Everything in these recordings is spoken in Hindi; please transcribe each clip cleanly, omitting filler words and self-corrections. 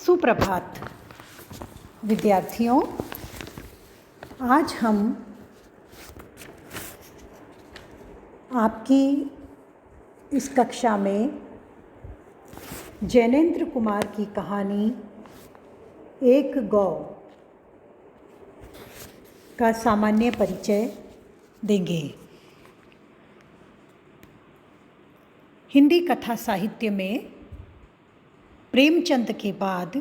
सुप्रभात विद्यार्थियों। आज हम आपकी इस कक्षा में जैनेंद्र कुमार की कहानी एक गौ का सामान्य परिचय देंगे। हिंदी कथा साहित्य में प्रेमचंद के बाद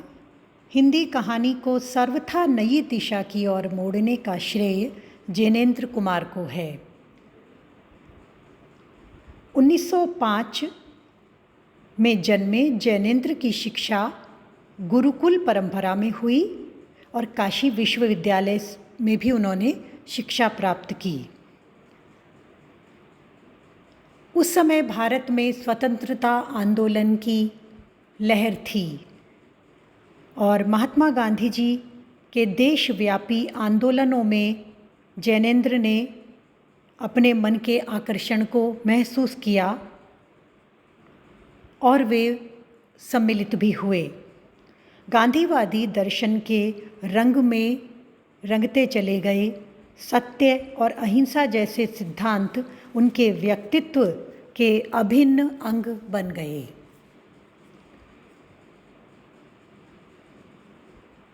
हिंदी कहानी को सर्वथा नई दिशा की ओर मोड़ने का श्रेय जैनेंद्र कुमार को है। 1905 में जन्मे जैनेंद्र की शिक्षा गुरुकुल परंपरा में हुई और काशी विश्वविद्यालय में भी उन्होंने शिक्षा प्राप्त की। उस समय भारत में स्वतंत्रता आंदोलन की लहर थी और महात्मा गांधी जी के देशव्यापी आंदोलनों में जैनेंद्र ने अपने मन के आकर्षण को महसूस किया और वे सम्मिलित भी हुए। गांधीवादी दर्शन के रंग में रंगते चले गए। सत्य और अहिंसा जैसे सिद्धांत उनके व्यक्तित्व के अभिन्न अंग बन गए।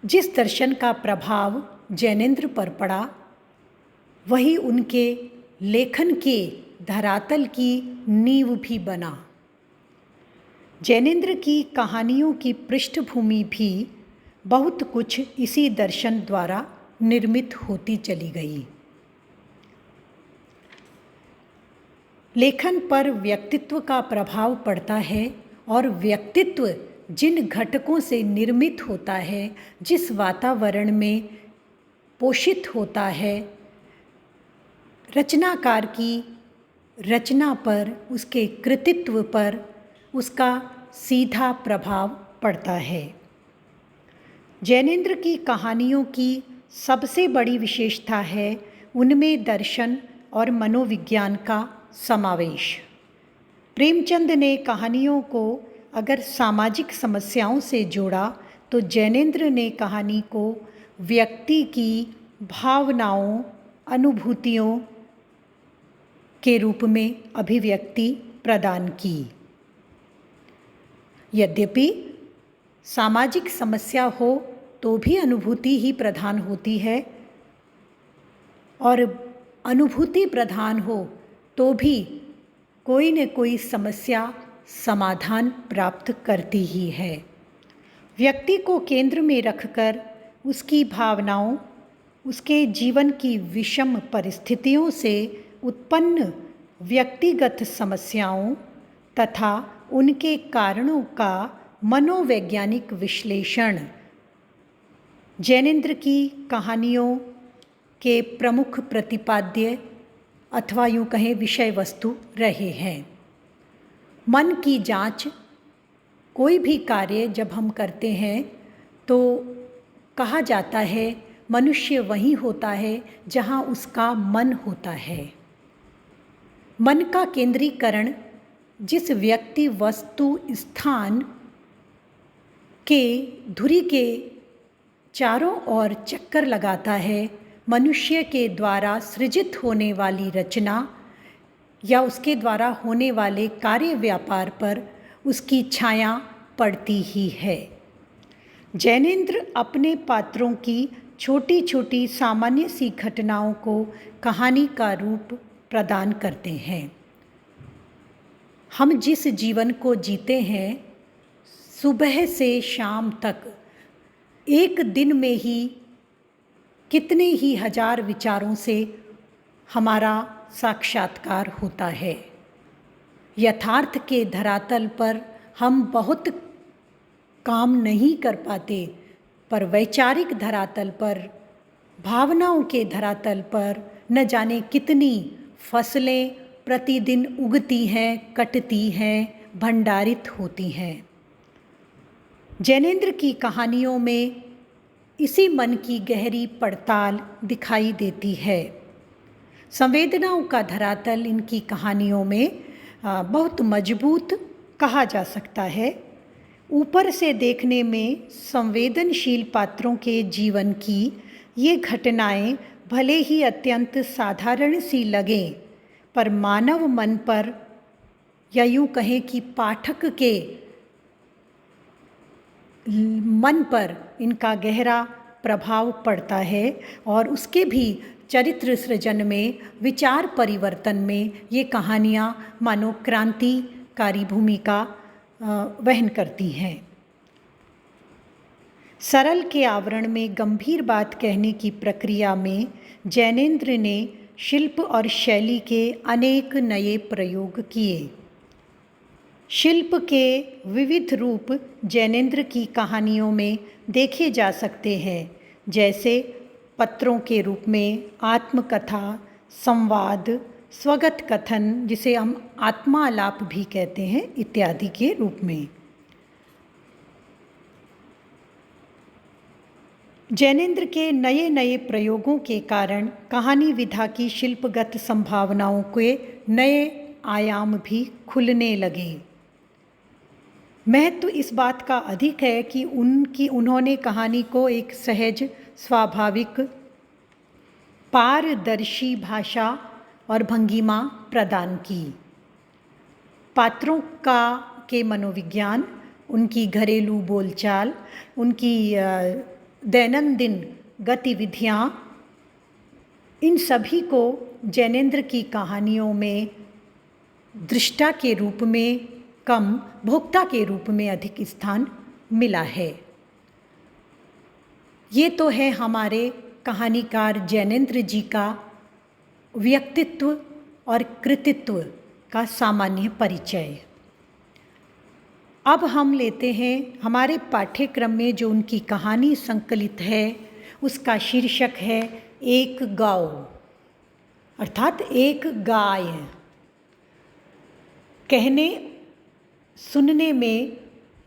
जिस दर्शन का प्रभाव जैनेंद्र पर पड़ा वही उनके लेखन के धरातल की नींव भी बना। जैनेंद्र की कहानियों की पृष्ठभूमि भी बहुत कुछ इसी दर्शन द्वारा निर्मित होती चली गई। लेखन पर व्यक्तित्व का प्रभाव पड़ता है और व्यक्तित्व जिन घटकों से निर्मित होता है, जिस वातावरण में पोषित होता है, रचनाकार की रचना पर, उसके कृतित्व पर उसका सीधा प्रभाव पड़ता है। जैनेंद्र की कहानियों की सबसे बड़ी विशेषता है उनमें दर्शन और मनोविज्ञान का समावेश। प्रेमचंद ने कहानियों को अगर सामाजिक समस्याओं से जोड़ा तो जैनेंद्र ने कहानी को व्यक्ति की भावनाओं, अनुभूतियों के रूप में अभिव्यक्ति प्रदान की। यद्यपि सामाजिक समस्या हो तो भी अनुभूति ही प्रधान होती है और अनुभूति प्रधान हो तो भी कोई न कोई समस्या समाधान प्राप्त करती ही है। व्यक्ति को केंद्र में रखकर उसकी भावनाओं, उसके जीवन की विषम परिस्थितियों से उत्पन्न व्यक्तिगत समस्याओं तथा उनके कारणों का मनोवैज्ञानिक विश्लेषण जैनेंद्र की कहानियों के प्रमुख प्रतिपाद्य अथवा यूँ कहें विषय वस्तु रहे हैं। मन की जांच, कोई भी कार्य जब हम करते हैं तो कहा जाता है मनुष्य वहीं होता है जहां उसका मन होता है। मन का केंद्रीकरण जिस व्यक्ति, वस्तु, स्थान के धुरी के चारों ओर चक्कर लगाता है, मनुष्य के द्वारा सृजित होने वाली रचना या उसके द्वारा होने वाले कार्य व्यापार पर उसकी छाया पड़ती ही है। जैनेंद्र अपने पात्रों की छोटी छोटी सामान्य सी घटनाओं को कहानी का रूप प्रदान करते हैं। हम जिस जीवन को जीते हैं, सुबह से शाम तक एक दिन में ही कितने ही हजार विचारों से हमारा साक्षात्कार होता है। यथार्थ के धरातल पर हम बहुत काम नहीं कर पाते, पर वैचारिक धरातल पर, भावनाओं के धरातल पर न जाने कितनी फसलें प्रतिदिन उगती हैं, कटती हैं, भंडारित होती हैं। जैनेंद्र की कहानियों में इसी मन की गहरी पड़ताल दिखाई देती है। संवेदनाओं का धरातल इनकी कहानियों में बहुत मजबूत कहा जा सकता है। ऊपर से देखने में संवेदनशील पात्रों के जीवन की ये घटनाएं भले ही अत्यंत साधारण सी लगें, पर मानव मन पर, या यूँ कहें कि पाठक के मन पर इनका गहरा प्रभाव पड़ता है और उसके भी चरित्र सृजन में, विचार परिवर्तन में ये कहानियाँ मानो क्रांतिकारी भूमिका वहन करती हैं। सरल के आवरण में गंभीर बात कहने की प्रक्रिया में जैनेंद्र ने शिल्प और शैली के अनेक नए प्रयोग किए। शिल्प के विविध रूप जैनेंद्र की कहानियों में देखे जा सकते हैं, जैसे पत्रों के रूप में, आत्मकथा, संवाद, स्वगत कथन जिसे हम आत्मालाप भी कहते हैं, इत्यादि के रूप में। जैनेंद्र के नए नए प्रयोगों के कारण कहानी विधा की शिल्पगत संभावनाओं के नए आयाम भी खुलने लगे। महत्व इस बात का अधिक है कि उन्होंने कहानी को एक सहज, स्वाभाविक, पारदर्शी भाषा और भंगिमा प्रदान की। पात्रों के मनोविज्ञान, उनकी घरेलू बोलचाल, उनकी दैनंदिन गतिविधियाँ, इन सभी को जैनेंद्र की कहानियों में दृष्टा के रूप में कम, भोक्ता के रूप में अधिक स्थान मिला है। ये तो है हमारे कहानीकार जैनेंद्र जी का व्यक्तित्व और कृतित्व का सामान्य परिचय। अब हम लेते हैं हमारे पाठ्यक्रम में जो उनकी कहानी संकलित है, उसका शीर्षक है एक गौ, अर्थात एक गाय। कहने सुनने में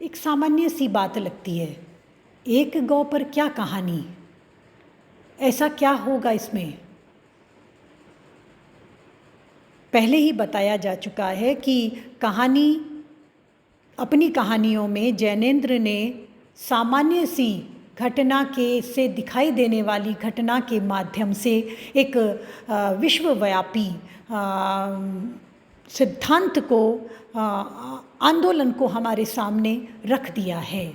एक सामान्य सी बात लगती है, एक गौ पर क्या कहानी, ऐसा क्या होगा इसमें। पहले ही बताया जा चुका है कि अपनी कहानियों में जैनेंद्र ने सामान्य सी घटना से दिखाई देने वाली घटना के माध्यम से एक विश्वव्यापी सिद्धांत को, आंदोलन को हमारे सामने रख दिया है।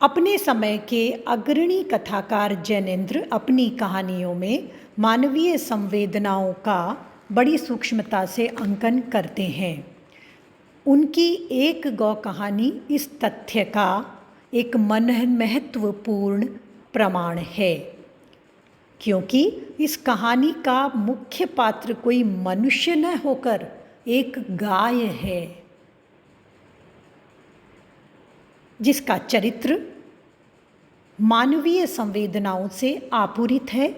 अपने समय के अग्रणी कथाकार जैनेंद्र अपनी कहानियों में मानवीय संवेदनाओं का बड़ी सूक्ष्मता से अंकन करते हैं। उनकी एक गौ कहानी इस तथ्य का एक महत्वपूर्ण प्रमाण है, क्योंकि इस कहानी का मुख्य पात्र कोई मनुष्य न होकर एक गाय है, जिसका चरित्र मानवीय संवेदनाओं से आपूरित है।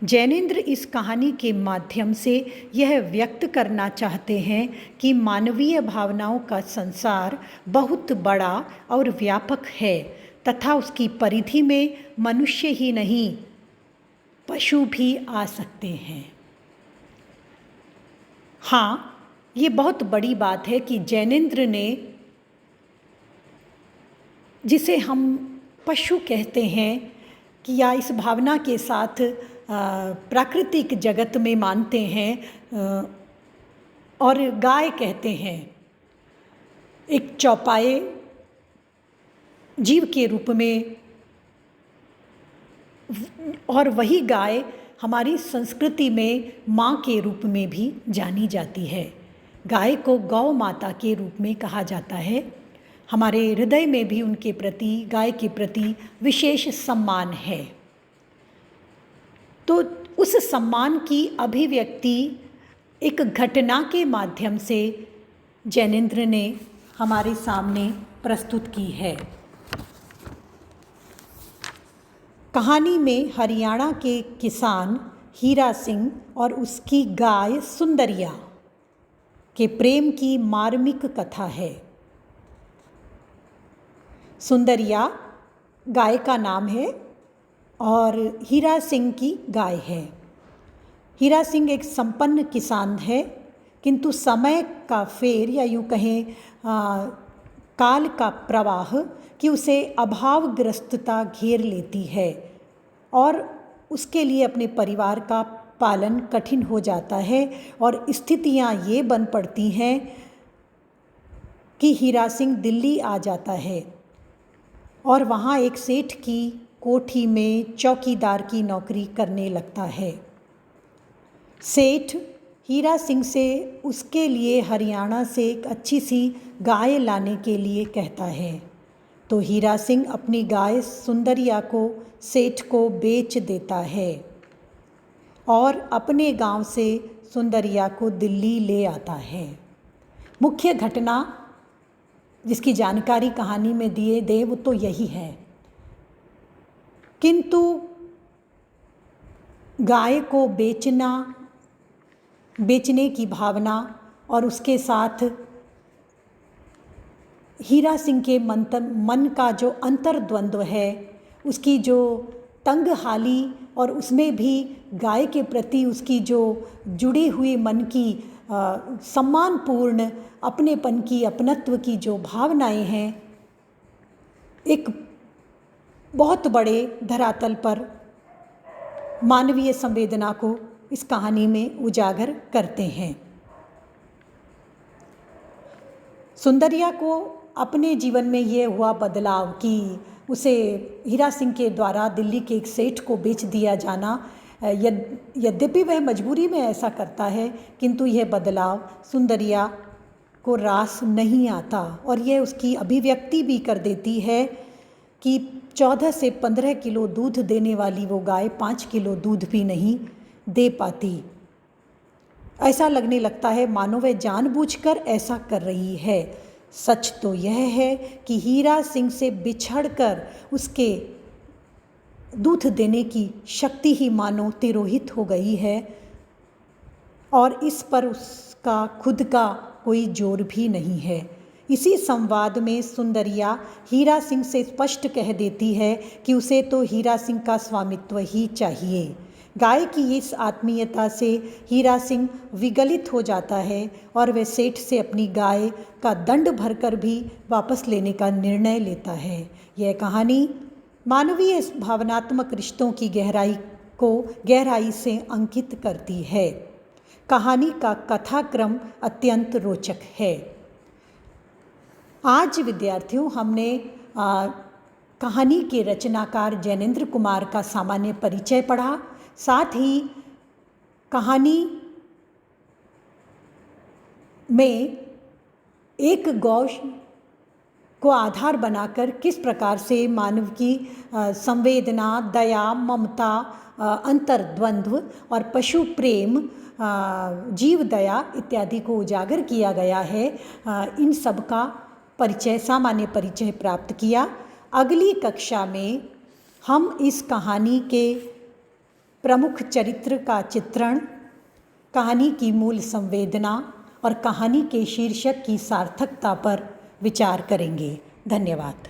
जैनेंद्र इस कहानी के माध्यम से यह व्यक्त करना चाहते हैं कि मानवीय भावनाओं का संसार बहुत बड़ा और व्यापक है तथा उसकी परिधि में मनुष्य ही नहीं, पशु भी आ सकते हैं। हाँ, ये बहुत बड़ी बात है कि जैनेंद्र ने, जिसे हम पशु कहते हैं कि या इस भावना के साथ प्राकृतिक जगत में मानते हैं और गाय कहते हैं, एक चौपाए जीव के रूप में, और वही गाय हमारी संस्कृति में माँ के रूप में भी जानी जाती है। गाय को गौ माता के रूप में कहा जाता है। हमारे हृदय में भी उनके प्रति, गाय के प्रति विशेष सम्मान है। तो उस सम्मान की अभिव्यक्ति एक घटना के माध्यम से जैनेंद्र ने हमारे सामने प्रस्तुत की है। कहानी में हरियाणा के किसान हीरा सिंह और उसकी गाय सुंदरिया के प्रेम की मार्मिक कथा है। सुंदरिया गाय का नाम है और हीरा सिंह की गाय है। हीरा सिंह एक संपन्न किसान है किंतु समय का फेर या यूँ कहें काल का प्रवाह कि उसे अभावग्रस्तता घेर लेती है और उसके लिए अपने परिवार का पालन कठिन हो जाता है और स्थितियां ये बन पड़ती हैं कि हीरा सिंह दिल्ली आ जाता है और वहाँ एक सेठ की कोठी में चौकीदार की नौकरी करने लगता है। सेठ हीरा सिंह से उसके लिए हरियाणा से एक अच्छी सी गाय लाने के लिए कहता है, तो हीरा सिंह अपनी गाय सुंदरिया को सेठ को बेच देता है और अपने गांव से सुंदरिया को दिल्ली ले आता है। मुख्य घटना जिसकी जानकारी कहानी में दिए दे वो तो यही है, किंतु गाय को बेचने की भावना और उसके साथ हीरा सिंह के मन का जो अंतर्द्वंद्व है, उसकी जो तंग हाली और उसमें भी गाय के प्रति उसकी जो जुड़ी हुई मन की सम्मानपूर्ण अपनेपन की अपनत्व की जो भावनाएं हैं, एक बहुत बड़े धरातल पर मानवीय संवेदना को इस कहानी में उजागर करते हैं। सुंदरिया को अपने जीवन में ये हुआ बदलाव कि उसे हीरा सिंह के द्वारा दिल्ली के एक सेठ को बेच दिया जाना, यद्यपि वह मजबूरी में ऐसा करता है, किंतु यह बदलाव सुंदरिया को रास नहीं आता और यह उसकी अभिव्यक्ति भी कर देती है कि 14 से 15 किलो दूध देने वाली वो गाय 5 किलो दूध भी नहीं दे पाती। ऐसा लगने लगता है मानो वह जानबूझकर ऐसा कर रही है। सच तो यह है कि हीरा सिंह से बिछड़कर उसके दूध देने की शक्ति ही मानो तिरोहित हो गई है और इस पर उसका खुद का कोई जोर भी नहीं है। इसी संवाद में सुंदरिया हीरा सिंह से स्पष्ट कह देती है कि उसे तो हीरा सिंह का स्वामित्व ही चाहिए। गाय की इस आत्मीयता से हीरा सिंह विगलित हो जाता है और वह सेठ से अपनी गाय का दंड भरकर भी वापस लेने का निर्णय लेता है। यह कहानी मानवीय भावनात्मक रिश्तों की गहराई से अंकित करती है। कहानी का कथाक्रम अत्यंत रोचक है। आज विद्यार्थियों हमने कहानी के रचनाकार जैनेंद्र कुमार का सामान्य परिचय पढ़ा, साथ ही कहानी में एक गौ को आधार बनाकर किस प्रकार से मानव की संवेदना, दया, ममता, अंतर्द्वंद्व और पशु प्रेम, जीव दया इत्यादि को उजागर किया गया है, इन सब का परिचय, सामान्य परिचय प्राप्त किया। अगली कक्षा में हम इस कहानी के प्रमुख चरित्र का चित्रण, कहानी की मूल संवेदना और कहानी के शीर्षक की सार्थकता पर विचार करेंगे। धन्यवाद।